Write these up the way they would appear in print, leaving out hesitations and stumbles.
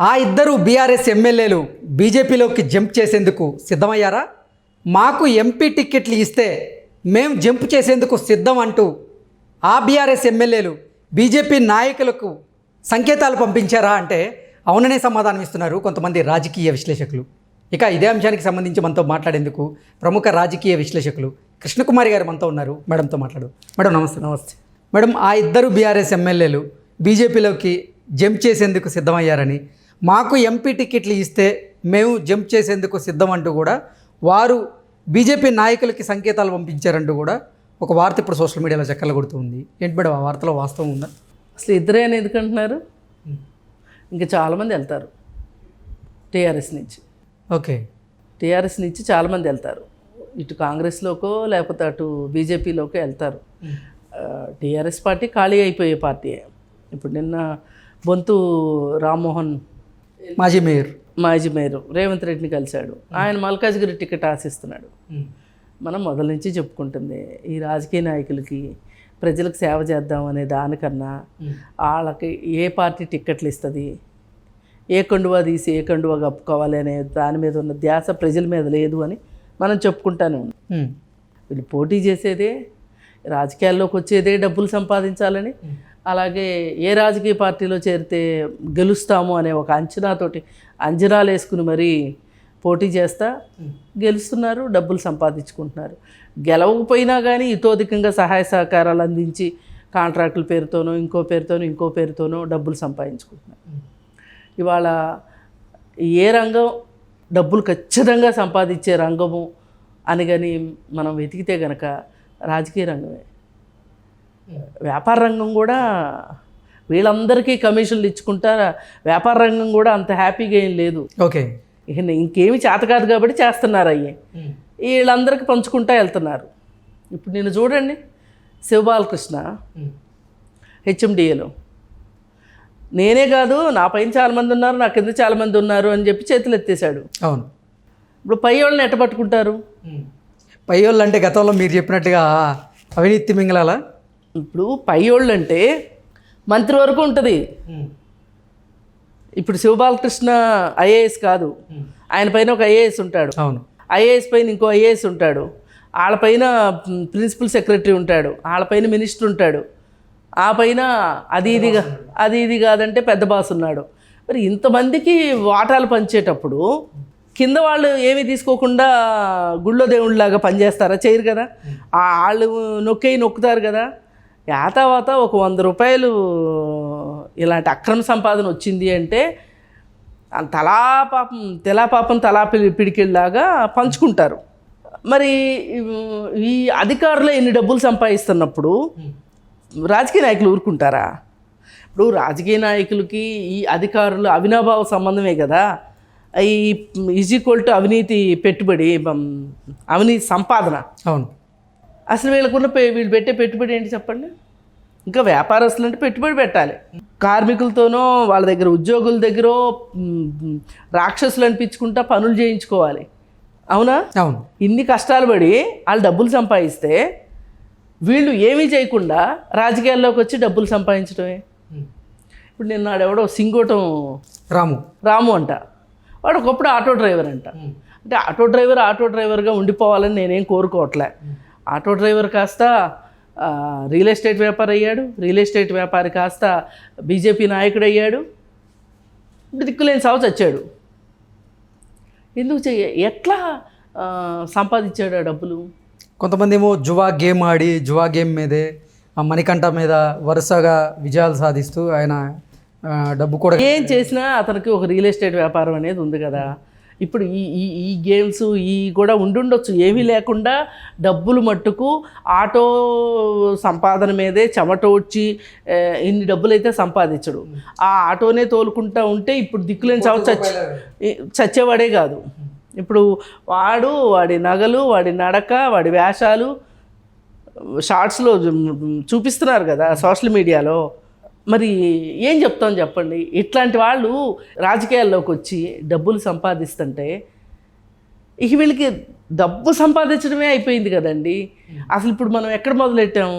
ఆ ఇద్దరు బీఆర్ఎస్ ఎమ్మెల్యేలు బీజేపీలోకి జంప్ చేసేందుకు సిద్ధమయ్యారా? మాకు ఎంపీ టిక్కెట్లు ఇస్తే మేము జంప్ చేసేందుకు సిద్ధం అంటూ ఆ బీఆర్ఎస్ ఎమ్మెల్యేలు బీజేపీ నాయకులకు సంకేతాలు పంపించారా అంటే అవుననే సమాధానం ఇస్తున్నారు కొంతమంది రాజకీయ విశ్లేషకులు. ఇక ఇదే అంశానికి సంబంధించి మనతో మాట్లాడేందుకు ప్రముఖ రాజకీయ విశ్లేషకులు కృష్ణకుమారి గారు మనతో ఉన్నారు. మేడంతో మాట్లాడు. మేడం నమస్తే. మేడం, ఆ ఇద్దరు బీఆర్ఎస్ ఎమ్మెల్యేలు బీజేపీలోకి జంప్ చేసేందుకు సిద్ధమయ్యారని, మాకు ఎంపీ టికెట్లు ఇస్తే మేము జంప్ చేసేందుకు సిద్ధం అంటూ కూడా వారు బీజేపీ నాయకులకి సంకేతాలు పంపించారంటూ కూడా ఒక వార్త ఇప్పుడు సోషల్ మీడియాలో చక్కర్లు కొడుతుంది. ఏంటి మేడం, ఆ వార్తలో వాస్తవం ఉందా? అసలు ఇద్దరే అని ఎందుకంటున్నారు? ఇంకా చాలామంది వెళ్తారు టీఆర్ఎస్ నుంచి. ఓకే, టీఆర్ఎస్ నుంచి చాలామంది వెళ్తారు. ఇటు కాంగ్రెస్లోకో లేకపోతే అటు బీజేపీలోకో వెళ్తారు. టీఆర్ఎస్ పార్టీ ఖాళీ అయిపోయే పార్టీ. ఇప్పుడు నిన్న బొంతు రామ్మోహన్ మాజీ మేయర్ రేవంత్ రెడ్డిని కలిశాడు. ఆయన మల్కాజ్గిరి టికెట్ ఆశిస్తున్నాడు. మనం మొదల నుంచి చెప్పుకుంటుంది, ఈ రాజకీయ నాయకులకి ప్రజలకు సేవ చేద్దాం అనే దానికన్నా వాళ్ళకి ఏ పార్టీ టిక్కెట్లు ఇస్తుంది, ఏ కండువా తీసి ఏ కండువా కప్పుకోవాలి అనే దాని మీద ఉన్న ధ్యాస ప్రజల మీద లేదు అని మనం చెప్పుకుంటానే ఉన్నాం. వీళ్ళు పోటీ చేసేదే, రాజకీయాల్లోకి వచ్చేదే డబ్బులు సంపాదించాలని, అలాగే ఏ రాజకీయ పార్టీలో చేరితే గెలుస్తాము అనే ఒక అంచనాలు వేసుకుని మరీ పోటీ చేస్తా గెలుస్తున్నారు, డబ్బులు సంపాదించుకుంటున్నారు. గెలవకపోయినా కానీ ఇతోధికంగా సహాయ సహకారాలు అందించి కాంట్రాక్టుల పేరుతోనో ఇంకో పేరుతోనో డబ్బులు సంపాదించుకుంటున్నారు. ఇవాళ ఏ రంగం డబ్బులు ఖచ్చితంగా సంపాదించే రంగము అని కానీ మనం వెతికితే కనుక రాజకీయ రంగమే. వ్యాపార రంగం కూడా వీళ్ళందరికీ కమిషన్లు ఇచ్చుకుంటా వ్యాపార రంగం కూడా అంత హ్యాపీగా ఏం లేదు. ఓకే, ఇక ఇంకేమి చేత కాదు కాబట్టి చేస్తున్నారు. అయ్యి వీళ్ళందరికీ పంచుకుంటా వెళ్తున్నారు. ఇప్పుడు నేను చూడండి, శివబాలకృష్ణ హెచ్ఎండిఏలో, నేనే కాదు నా పైన చాలామంది ఉన్నారు, నా కింద చాలామంది ఉన్నారు అని చెప్పి చేతులు ఎత్తేసాడు. అవును. ఇప్పుడు పై వాళ్ళని ఎట్ట పట్టుకుంటారు? పై వాళ్ళు అంటే గతంలో మీరు చెప్పినట్టుగా అవినీతి మింగళాలా? ఇప్పుడు పై వాళ్ళు అంటే మంత్రి వరకు ఉంటుంది. ఇప్పుడు శివబాలకృష్ణ ఐఏఎస్ కాదు, ఆయన పైన ఒక ఐఏఎస్ ఉంటాడు. అవును. ఐఏఎస్ పైన ఇంకో ఐఏఎస్ ఉంటాడు, వాళ్ళ పైన ప్రిన్సిపల్ సెక్రటరీ ఉంటాడు, వాళ్ళ పైన మినిస్టర్ ఉంటాడు, ఆ పైన అది ఇది కాదంటే పెద్ద బాస్ ఉన్నాడు. మరి ఇంతమందికి వాటాలు పంచేటప్పుడు కింద వాళ్ళు ఏమీ తీసుకోకుండా గుళ్ళో దేవుళ్ళలాగా పనిచేస్తారా? చేయరు కదా. వాళ్ళు నొక్కుతారు కదా. యాతావాత ఒక 100 రూపాయలు ఇలాంటి అక్రమ సంపాదన వచ్చింది అంటే తెలాపాపం తలా పిడికిల్లాగా పంచుకుంటారు. మరి ఈ అధికారులు ఎన్ని డబ్బులు సంపాదిస్తున్నప్పుడు రాజకీయ నాయకులు ఊరుకుంటారా? ఇప్పుడు రాజకీయ నాయకులకి ఈ అధికారులు అవినాభావ సంబంధమే కదా. ఈజ్ ఈక్వల్ టు అవినీతి పెట్టుబడి, అవినీతి సంపాదన. అవును. అసలు వీళ్ళు పెట్టే పెట్టుబడి ఏంటి చెప్పండి? ఇంకా వ్యాపారస్తులు అంటే పెట్టుబడి పెట్టాలి. కార్మికులతోనో వాళ్ళ దగ్గర ఉద్యోగుల దగ్గర రాక్షసులు అనిపించుకుంటా పనులు చేయించుకోవాలి. అవునా? అవును. ఇన్ని కష్టాలు పడి వాళ్ళు డబ్బులు సంపాదిస్తే వీళ్ళు ఏమీ చేయకుండా రాజకీయాల్లోకి వచ్చి డబ్బులు సంపాదించడమే. ఇప్పుడు నిన్నాడెవడో సింగోటం రాము అంట, వాడు ఒకప్పుడు ఆటో డ్రైవర్ అంట. అంటే ఆటో డ్రైవర్గా ఉండిపోవాలని నేనేం కోరుకోవట్లే. ఆటో డ్రైవర్ కాస్త రియల్ ఎస్టేట్ వ్యాపారి అయ్యాడు, రియల్ ఎస్టేట్ వ్యాపారి కాస్త బీజేపీ నాయకుడు అయ్యాడు. ఇప్పుడు దిక్కులేని సాగు చచ్చాడు. ఎందుకు ఎట్లా సంపాదించాడు ఆ డబ్బులు? కొంతమంది ఏమో జువా గేమ్ మీదే మణికంఠ మీద వరుసగా విజయాలు సాధిస్తూ ఆయన డబ్బు కూడా ఏం చేసినా అతనికి ఒక రియల్ ఎస్టేట్ వ్యాపారం అనేది ఉంది కదా. ఇప్పుడు ఈ గేమ్స్ కూడా ఉండుండొచ్చు. ఏమీ లేకుండా డబ్బులు మట్టుకు ఆటో సంపాదన మీదే చెమటోడ్చి ఇన్ని డబ్బులు అయితే సంపాదించడు. ఆ ఆటోనే తోలుకుంటూ ఉంటే ఇప్పుడు దిక్కులేని చచ్చేవాడే కాదు. ఇప్పుడు వాడి నగలు, వాడి నడక, వాడి వేషాలు షార్ట్స్లో చూపిస్తున్నారు కదా సోషల్ మీడియాలో. మరి ఏం చెప్తాం చెప్పండి? ఇట్లాంటి వాళ్ళు రాజకీయాల్లోకి వచ్చి డబ్బులు సంపాదిస్తుంటే ఇక వీళ్ళకి డబ్బు సంపాదించడమే అయిపోయింది కదండి. అసలు ఇప్పుడు మనం ఎక్కడ మొదలెట్టాం?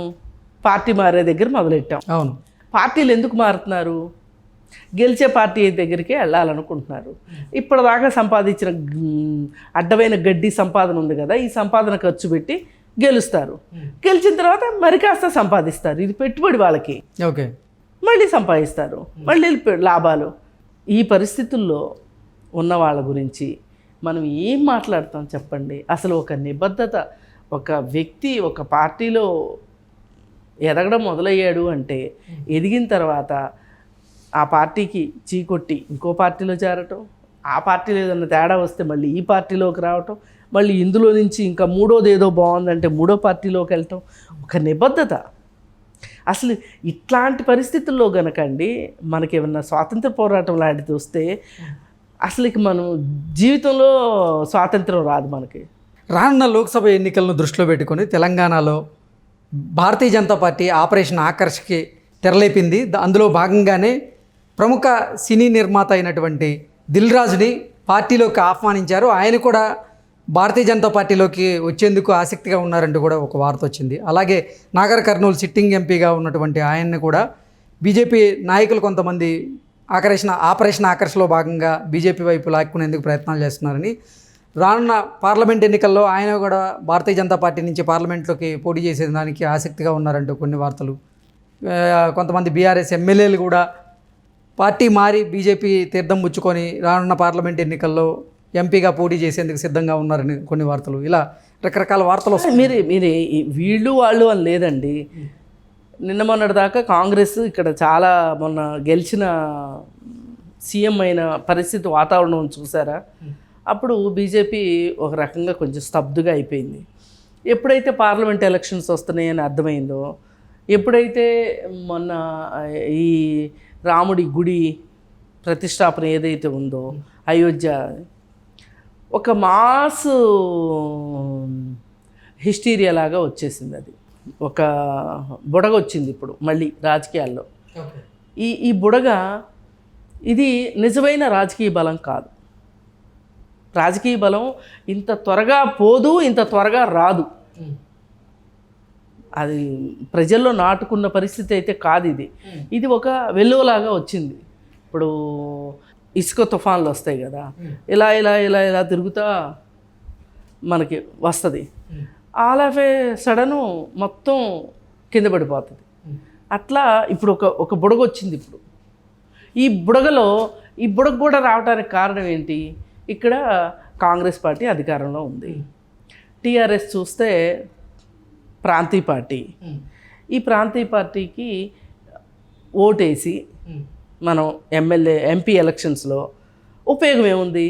పార్టీ మారే దగ్గర మొదలెట్టాం. అవును. పార్టీలు ఎందుకు మారుతున్నారు? గెలిచే పార్టీ దగ్గరికి వెళ్ళాలనుకుంటున్నారు. ఇప్పటిదాకా సంపాదించిన అడ్డమైన గడ్డి సంపాదన ఉంది కదా, ఈ సంపాదన ఖర్చు పెట్టి గెలుస్తారు. గెలిచిన తర్వాత మరి కాస్త సంపాదిస్తారు. ఇది పెట్టుబడి వాళ్ళకి. ఓకే, మళ్ళీ సంపాదిస్తారు, మళ్ళీ లాభాలు. ఈ పరిస్థితుల్లో ఉన్న వాళ్ళ గురించి మనం ఏం మాట్లాడతాం చెప్పండి? అసలు ఒక నిబద్ధత, ఒక వ్యక్తి ఒక పార్టీలో ఎదగడం మొదలయ్యాడు అంటే ఎదిగిన తర్వాత ఆ పార్టీకి చీకొట్టి ఇంకో పార్టీలో చేరటం, ఆ పార్టీలో ఏదైనా తేడా వస్తే మళ్ళీ ఈ పార్టీలోకి రావటం, మళ్ళీ ఇందులో నుంచి ఇంకా మూడోది ఏదో బాగుందంటే మూడో పార్టీలోకి వెళ్ళటం, ఒక నిబద్ధత. అసలు ఇట్లాంటి పరిస్థితుల్లో గనకండి మనకి ఏమన్నా స్వాతంత్ర పోరాటం లాంటిది వస్తే అసలు ఇక మనం జీవితంలో స్వాతంత్రం రాదు మనకి. రానున్న లోక్సభ ఎన్నికలను దృష్టిలో పెట్టుకొని తెలంగాణలో భారతీయ జనతా పార్టీ ఆపరేషన్ ఆకర్ష్కి తెరలేపింది. అందులో భాగంగానే ప్రముఖ సినీ నిర్మాత అయినటువంటి దిల్ రాజుని పార్టీలోకి ఆహ్వానించారు. ఆయన కూడా భారతీయ జనతా పార్టీలోకి వచ్చేందుకు ఆసక్తిగా ఉన్నారంటూ కూడా ఒక వార్త వచ్చింది. అలాగే నాగర్ కర్నూలు సిట్టింగ్ ఎంపీగా ఉన్నటువంటి ఆయన్ని కూడా బీజేపీ నాయకులు కొంతమంది ఆపరేషన్ ఆకర్ష్లో భాగంగా బీజేపీ వైపు లాక్కునేందుకు ప్రయత్నాలు చేస్తున్నారని, రానున్న పార్లమెంట్ ఎన్నికల్లో ఆయన కూడా భారతీయ జనతా పార్టీ నుంచి పార్లమెంట్లోకి పోటీ చేసేదానికి ఆసక్తిగా ఉన్నారంటూ కొన్ని వార్తలు. కొంతమంది బీఆర్ఎస్ ఎమ్మెల్యేలు కూడా పార్టీ మారి బీజేపీ తీర్థం పుచ్చుకొని రానున్న పార్లమెంట్ ఎన్నికల్లో ఎంపీగా పోటీ చేసేందుకు సిద్ధంగా ఉన్నారని కొన్ని వార్తలు, ఇలా రకరకాల వార్తలు వస్తాయి. మీరు వీళ్ళు వాళ్ళు అని లేదండి. నిన్న మొన్నటి దాకా కాంగ్రెస్ ఇక్కడ చాలా మొన్న గెలిచిన సీఎం అయిన పరిస్థితి వాతావరణం చూసారా? అప్పుడు బీజేపీ ఒక రకంగా కొంచెం స్తబ్దుగా అయిపోయింది. ఎప్పుడైతే పార్లమెంట్ ఎలక్షన్స్ వస్తున్నాయని అర్థమైందో, ఎప్పుడైతే మొన్న ఈ రాముడి గుడి ప్రతిష్టాపన ఏదైతే ఉందో అయోధ్య, ఒక మాస్ హిస్టీరియా లాగా వచ్చేసింది. అది ఒక బుడగ వచ్చింది ఇప్పుడు మళ్ళీ రాజకీయాల్లో. ఈ బుడగ ఇది నిజమైన రాజకీయ బలం కాదు. రాజకీయ బలం ఇంత త్వరగా పోదు, ఇంత త్వరగా రాదు. అది ప్రజల్లో నాటుకున్న పరిస్థితి అయితే కాదు. ఇది ఒక వెల్లువలాగా వచ్చింది. ఇప్పుడు ఇసుక తుఫాన్లు వస్తాయి కదా, ఇలా ఇలా ఇలా ఇలా తిరుగుతా మనకి వస్తుంది. ఆల్ ఆఫ్ ఏ సడను మొత్తం కింద పడిపోతుంది. అట్లా ఇప్పుడు ఒక బుడగ వచ్చింది. ఇప్పుడు ఈ బుడగ కూడా రావడానికి కారణం ఏంటి? ఇక్కడ కాంగ్రెస్ పార్టీ అధికారంలో ఉంది. టీఆర్ఎస్ చూస్తే ప్రాంతీయ పార్టీ. ఈ ప్రాంతీయ పార్టీకి ఓటేసి మనం ఎంపీ ఎలక్షన్స్లో ఉపయోగం ఏముంది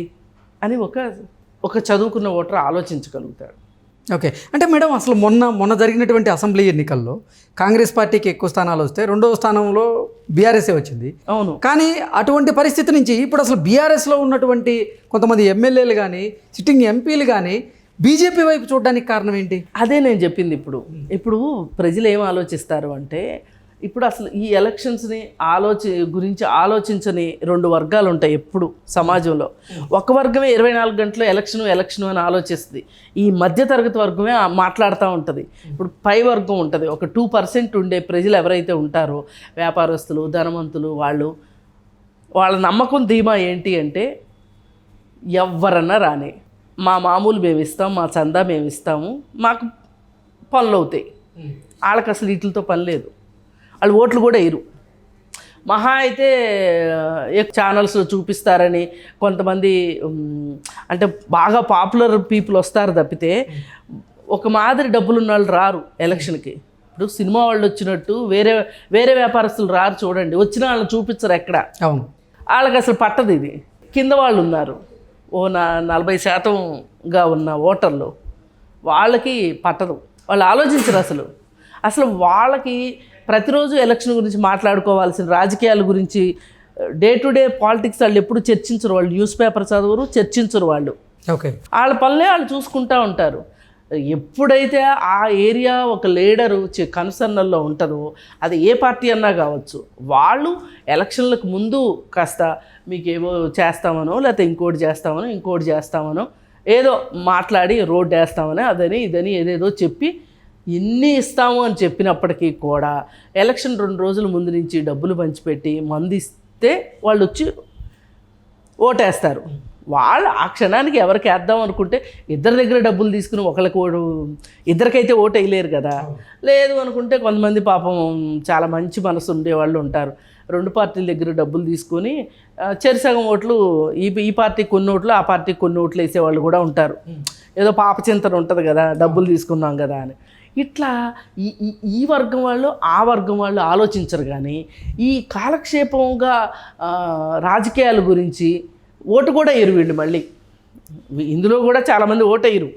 అని ఒక చదువుకున్న ఓటర్ ఆలోచించగలుగుతాడు. ఓకే, అంటే మేడం అసలు మొన్న జరిగినటువంటి అసెంబ్లీ ఎన్నికల్లో కాంగ్రెస్ పార్టీకి ఎక్కువ స్థానాలు వస్తే రెండవ స్థానంలో బీఆర్ఎస్ఏ వచ్చింది. అవును. కానీ అటువంటి పరిస్థితి నుంచి ఇప్పుడు అసలు బీఆర్ఎస్లో ఉన్నటువంటి కొంతమంది ఎమ్మెల్యేలు కానీ సిట్టింగ్ ఎంపీలు కానీ బీజేపీ వైపు చూడడానికి కారణం ఏంటి? అదే నేను చెప్పింది. ఇప్పుడు ప్రజలు ఏం ఆలోచిస్తారు అంటే, ఇప్పుడు అసలు ఈ ఎలక్షన్స్ని గురించి ఆలోచించని రెండు వర్గాలు ఉంటాయి ఎప్పుడు సమాజంలో. ఒక వర్గమే 24 గంటలు ఎలక్షన్ అని ఆలోచిస్తుంది. ఈ మధ్యతరగతి వర్గమే మాట్లాడుతూ ఉంటుంది. ఇప్పుడు పై వర్గం ఉంటుంది, ఒక 2% ఉండే ప్రజలు ఎవరైతే ఉంటారో, వ్యాపారస్తులు, ధనవంతులు, వాళ్ళ నమ్మకం ధీమా ఏంటి అంటే, ఎవరన్నా రాని మా మామూలు మేము ఇస్తాం, మా చందా మేము ఇస్తాము, మాకు పనులు అవుతాయి. వాళ్ళకి అసలు వీటితో పని లేదు. వాళ్ళు ఓట్లు కూడా వేయరు. మహా అయితే ఛానల్స్లో చూపిస్తారని కొంతమంది, అంటే బాగా పాపులర్ పీపుల్ వస్తారు తప్పితే ఒక మాదిరి డబ్బులున్న వాళ్ళు రారు ఎలక్షన్కి. ఇప్పుడు సినిమా వాళ్ళు వచ్చినట్టు వేరే వ్యాపారస్తులు రారు. చూడండి, వచ్చిన వాళ్ళని చూపించరు ఎక్కడ. అవును, వాళ్ళకి అసలు పట్టదు. ఇది కింద వాళ్ళు ఉన్నారు, 40% ఉన్న ఓటర్లు, వాళ్ళకి పట్టదు. వాళ్ళు ఆలోచించరు. అసలు వాళ్ళకి ప్రతిరోజు ఎలక్షన్ గురించి మాట్లాడుకోవాల్సిన, రాజకీయాల గురించి, డే టు డే పాలిటిక్స్ వాళ్ళు ఎప్పుడు చర్చించరు. వాళ్ళు న్యూస్ పేపర్ చదవరు, చర్చించరు. వాళ్ళు ఓకే, వాళ్ళ పనులే వాళ్ళు చూసుకుంటూ ఉంటారు. ఎప్పుడైతే ఆ ఏరియా ఒక లీడరు కన్సర్నల్లో ఉంటుందో, అది ఏ పార్టీ అన్నా కావచ్చు, వాళ్ళు ఎలక్షన్లకు ముందు కాస్త మీకేవో చేస్తామనో, లేకపోతే ఇంకోటి చేస్తామనో ఏదో మాట్లాడి రోడ్డు వేస్తామని అదని ఇదని ఏదేదో చెప్పి ఇన్ని ఇస్తాము అని చెప్పినప్పటికీ కూడా ఎలక్షన్ 2 రోజుల ముందు నుంచి డబ్బులు పంచిపెట్టి మంది చెప్తే వాళ్ళు వచ్చి ఓటేస్తారు. వాళ్ళు ఆ క్షణానికి ఎవరికి వేద్దాం అనుకుంటే ఇద్దరి దగ్గర డబ్బులు తీసుకుని ఒకళ్ళకి ఇద్దరికైతే ఓటు వేయలేరు కదా. లేదు అనుకుంటే కొంతమంది పాపం చాలా మంచి మనసు ఉండేవాళ్ళు ఉంటారు, రెండు పార్టీల దగ్గర డబ్బులు తీసుకొని చెరిసగం ఓట్లు ఈ పార్టీకి కొన్ని ఓట్లు ఆ పార్టీకి కొన్ని ఓట్లు వేసేవాళ్ళు కూడా ఉంటారు. ఏదో పాపచింతన ఉంటుంది కదా, డబ్బులు తీసుకున్నాం కదా అని. ఇట్లా ఈ వర్గం వాళ్ళు ఆ వర్గం వాళ్ళు ఆలోచించరు. కానీ ఈ కాలక్షేపంగా రాజకీయాల గురించి ఓటు కూడా వేయరు వీళ్ళు. మళ్ళీ ఇందులో కూడా చాలామంది ఓటు వేయరు,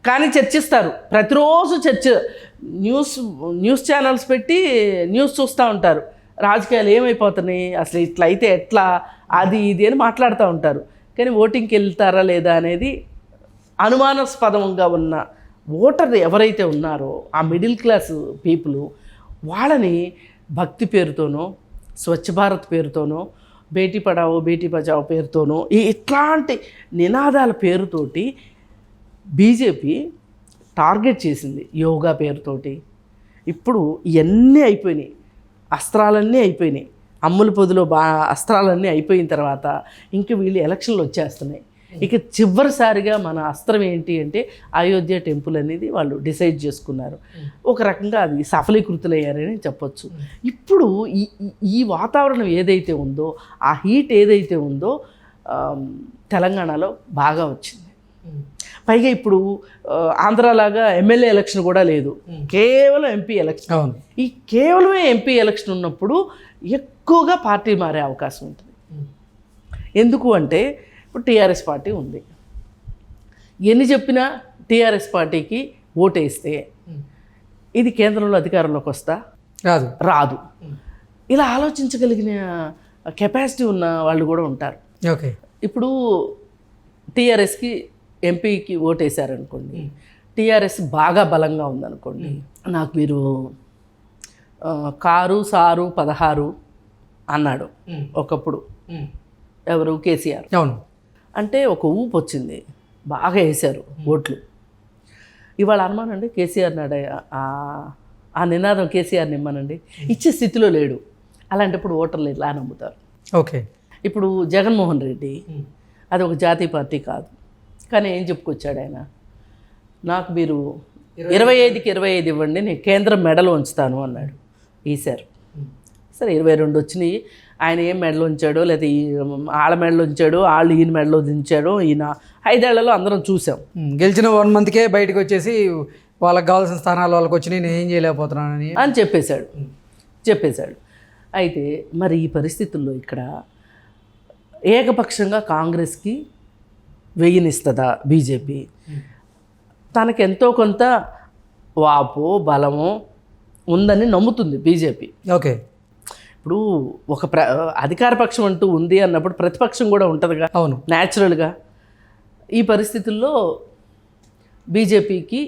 కానీ చర్చిస్తారు. ప్రతిరోజు న్యూస్ ఛానల్స్ పెట్టి న్యూస్ చూస్తూ ఉంటారు. రాజకీయాలు ఏమైపోతున్నాయి, అసలు ఇట్లా అయితే ఎట్లా, అది ఇది అని మాట్లాడుతూ ఉంటారు. కానీ ఓటింగ్కి వెళ్తారా లేదా అనేది అనుమానాస్పదంగా ఉన్న ఓటర్ ఎవరైతే ఉన్నారో ఆ మిడిల్ క్లాస్ పీపుల్, వాళ్ళని భక్తి పేరుతోనో స్వచ్ఛ భారత్ పేరుతోనో బేటీ పడావో బేటీ బచావో పేరుతోనో ఇట్లాంటి నినాదాల పేరుతోటి బీజేపీ టార్గెట్ చేసింది. యోగా పేరుతోటి ఇప్పుడు ఇవన్నీ అయిపోయినాయి, అస్త్రాలన్నీ అయిపోయినాయి. అమ్ముల పొదిలో అస్త్రాలన్నీ అయిపోయిన తర్వాత ఇంక వీళ్ళు ఎలక్షన్లు వచ్చేస్తున్నాయి. ఇక చివరిసారిగా మన అస్త్రం ఏంటి అంటే అయోధ్య టెంపుల్ అనేది వాళ్ళు డిసైడ్ చేసుకున్నారు. ఒక రకంగా అది సఫలీకృతులయ్యారని చెప్పొచ్చు. ఇప్పుడు ఈ వాతావరణం ఏదైతే ఉందో, ఆ హీట్ ఏదైతే ఉందో తెలంగాణలో బాగా వచ్చింది. పైగా ఇప్పుడు ఆంధ్రాలాగా ఎమ్మెల్యే ఎలక్షన్ కూడా లేదు, కేవలం ఎంపీ ఎలక్షన్. ఈ కేవలం ఎంపీ ఎలక్షన్ ఉన్నప్పుడు ఎక్కువగా పార్టీ మారే అవకాశం ఉంటుంది. ఎందుకు అంటే ఇప్పుడు టీఆర్ఎస్ పార్టీ ఉంది, ఎన్ని చెప్పినా టీఆర్ఎస్ పార్టీకి ఓటేస్తే ఇది కేంద్రంలో అధికారంలోకి వస్తా రాదు. ఇలా ఆలోచించగలిగిన కెపాసిటీ ఉన్న వాళ్ళు కూడా ఉంటారు. ఓకే, ఇప్పుడు టీఆర్ఎస్కి ఎంపీకి ఓటేశారనుకోండి, టీఆర్ఎస్ బాగా బలంగా ఉందనుకోండి, నాకు మీరు కారు సారు 16 అన్నాడు ఒకప్పుడు ఎవరు, కేసీఆర్. అవును, అంటే ఒక ఊపు వచ్చింది, బాగా వేశారు ఓట్లు. ఇవాళ అనుమానండి కేసీఆర్ నాడు ఆ నినాదం కేసీఆర్ని ఇమ్మనండి, ఇచ్చే స్థితిలో లేడు. అలాంటప్పుడు ఓటర్లు ఇలా నమ్ముతారు. ఓకే, ఇప్పుడు జగన్మోహన్ రెడ్డి అది ఒక జాతీయ పార్టీ కాదు, కానీ ఏం చెప్పుకొచ్చాడు ఆయన, నాకు మీరు 25కి 25 ఇవ్వండి, నేను కేంద్రం మెడలు ఉంచుతాను అన్నాడు. ఈసారు సరే 22 వచ్చినాయి. ఆయన ఏం మెడలో ఉంచాడో, లేదా వాళ్ళ మెడలో ఉంచాడో, వాళ్ళు ఈయన మెడలో దించాడో, ఈయన 5 ఏళ్లలో అందరం చూసాం. గెలిచిన 1 మంత్కే బయటకు వచ్చేసి వాళ్ళకి కావాల్సిన స్థానాలు వాళ్ళకి వచ్చి నేను ఏం చేయలేకపోతున్నానని అని చెప్పేశాడు. అయితే మరి ఈ పరిస్థితుల్లో ఇక్కడ ఏకపక్షంగా కాంగ్రెస్కి వెయ్యనిస్తుందా బీజేపీ? తనకెంతో కొంత వాపో బలమో ఉందని నమ్ముతుంది బీజేపీ. ఓకే, ఇప్పుడు ఒక అధికార పక్షం అంటూ ఉంది అన్నప్పుడు ప్రతిపక్షం కూడా ఉంటుందిగా. అవును, న్యాచురల్గా. ఈ పరిస్థితుల్లో బీజేపీకి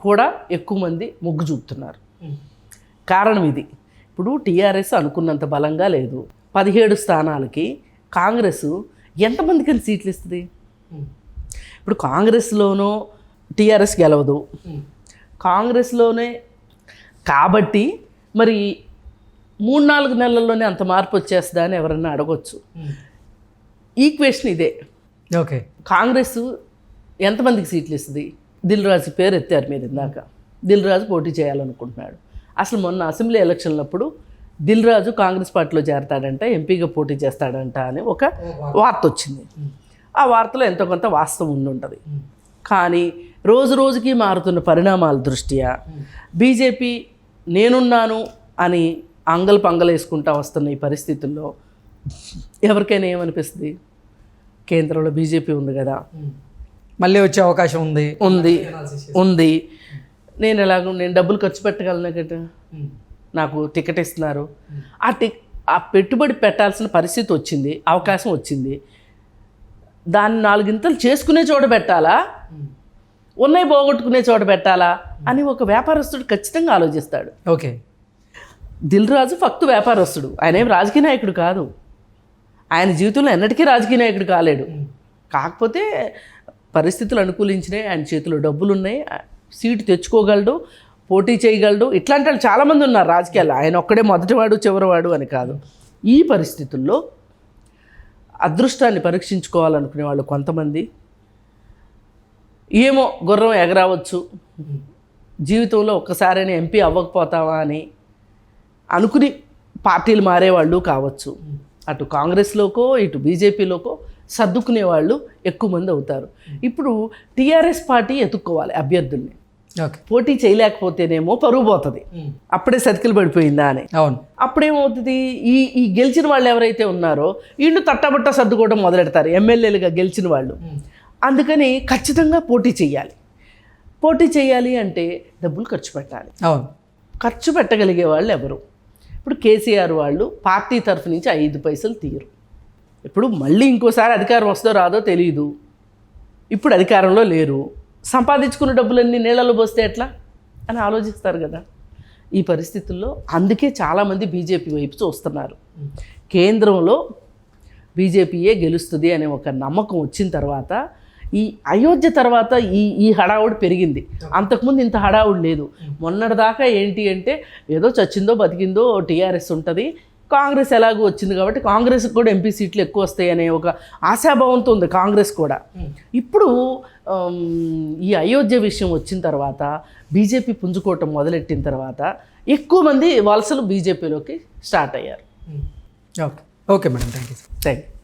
కూడా ఎక్కువ మంది మొగ్గు చూపుతున్నారు. కారణం ఇది, ఇప్పుడు టీఆర్ఎస్ అనుకున్నంత బలంగా లేదు. 17 స్థానాలకి కాంగ్రెస్ ఎంతమందికని సీట్లు ఇస్తుంది? ఇప్పుడు కాంగ్రెస్లోనూ టీఆర్ఎస్ గెలవదు, కాంగ్రెస్లోనే కాబట్టి మరి 3-4 నెలల్లోనే అంత మార్పు వచ్చేస్తుందా అని ఎవరన్నా అడగొచ్చు. ఈక్వేషన్ ఇదే. ఓకే, కాంగ్రెస్ ఎంతమందికి సీట్లు ఇస్తుంది? దిల్ రాజు పేరు ఎత్తారు మీరు ఇందాక. దిల్ రాజు పోటీ చేయాలనుకుంటున్నాడు. అసలు మొన్న అసెంబ్లీ ఎలక్షన్లప్పుడు దిల్ రాజు కాంగ్రెస్ పార్టీలో చేరతాడంట, ఎంపీగా పోటీ చేస్తాడంట అని ఒక వార్త వచ్చింది. ఆ వార్తలో ఎంతో కొంత వాస్తవం ఉండుంటుంది. కానీ రోజు రోజుకి మారుతున్న పరిణామాల దృష్ట్యా బీజేపీ నేనున్నాను అని అంగలేసుకుంటా వస్తున్న ఈ పరిస్థితుల్లో ఎవరికైనా ఏమనిపిస్తుంది? కేంద్రంలో బీజేపీ ఉంది కదా, మళ్ళీ వచ్చే అవకాశం ఉంది నేను డబ్బులు ఖర్చు పెట్టగలను కదా, నాకు టికెట్ ఇస్తున్నారు, ఆ పెట్టుబడి పెట్టాల్సిన పరిస్థితి వచ్చింది, అవకాశం వచ్చింది, దాన్ని 4 గింతలు చేసుకునే చోట పెట్టాలా, ఉన్నాయి పోగొట్టుకునే చోట పెట్టాలా అని ఒక వ్యాపారస్తుడు ఖచ్చితంగా ఆలోచిస్తాడు. ఓకే, దిల్ రాజు ఫక్తు వ్యాపారస్తుడు, ఆయన ఏం రాజకీయ నాయకుడు కాదు. ఆయన జీవితంలో ఎన్నటికీ రాజకీయ నాయకుడు కాలేడు. కాకపోతే పరిస్థితులు అనుకూలించినాయి, ఆయన చేతిలో డబ్బులు ఉన్నాయి, సీటు తెచ్చుకోగలడు, పోటీ చేయగలడు. ఇట్లాంటి వాళ్ళు చాలామంది ఉన్నారు రాజకీయాల్లో. ఆయన ఒక్కడే మొదటివాడు చివరివాడు అని కాదు. ఈ పరిస్థితుల్లో అదృష్టాన్ని పరీక్షించుకోవాలనుకునే వాళ్ళు కొంతమంది, ఏమో గుర్రం ఎగరావచ్చు, జీవితంలో ఒక్కసారైనా ఎంపీ అవ్వకపోతావా అని అనుకుని పార్టీలు మారేవాళ్ళు కావచ్చు. అటు కాంగ్రెస్లోకో ఇటు బీజేపీలోకో సర్దుకునే వాళ్ళు ఎక్కువ మంది అవుతారు. ఇప్పుడు టీఆర్ఎస్ పార్టీ ఎత్తుక్కోవాలి అభ్యర్థుల్ని. ఓకే. పోటీ చేయలేకపోతేనేమో పరుగు పోతుంది, అప్పుడే సతికిలు పడిపోయిందా అని. అవును. అప్పుడేమవుతుంది, ఈ గెలిచిన వాళ్ళు ఎవరైతే ఉన్నారో వీళ్ళు తట్టబట్ట సర్దుకోవడం మొదలెడతారు, ఎమ్మెల్యేలుగా గెలిచిన వాళ్ళు. అందుకని ఖచ్చితంగా పోటీ చేయాలి. పోటీ చేయాలి అంటే డబ్బులు ఖర్చు పెట్టాలి. అవును. ఖర్చు పెట్టగలిగే వాళ్ళు ఎవరు? ఇప్పుడు కేసీఆర్ వాళ్ళు పార్టీ తరఫు నుంచి 5 పైసలు తీయరు. ఇప్పుడు మళ్ళీ ఇంకోసారి అధికారం వస్తుందో రాదో తెలియదు, ఇప్పుడు అధికారంలో లేరు, సంపాదించుకున్న డబ్బులన్నీ నీళ్ళలో పోస్తే ఎట్లా అని ఆలోచిస్తారు కదా. ఈ పరిస్థితుల్లో అందుకే చాలామంది బీజేపీ వైపు చూస్తున్నారు. కేంద్రంలో బీజేపీయే గెలుస్తుంది అనే ఒక నమ్మకం వచ్చిన తర్వాత, ఈ అయోధ్య తర్వాత ఈ హడావుడి పెరిగింది. అంతకుముందు ఇంత హడావుడి లేదు. మొన్నటిదాకా ఏంటి అంటే ఏదో చచ్చిందో బతికిందో టీఆర్ఎస్ ఉంటుంది, కాంగ్రెస్ ఎలాగో వచ్చింది కాబట్టి కాంగ్రెస్కి కూడా ఎంపీ సీట్లు ఎక్కువ వస్తాయి అనే ఒక ఆశాభావంతో ఉంది కాంగ్రెస్ కూడా. ఇప్పుడు ఈ అయోధ్య విషయం వచ్చిన తర్వాత, బీజేపీ పుంజుకోవటం మొదలెట్టిన తర్వాత ఎక్కువ మంది వలసలు బీజేపీలోకి స్టార్ట్ అయ్యారు. Okay. Okay madam, thank you. Thank you.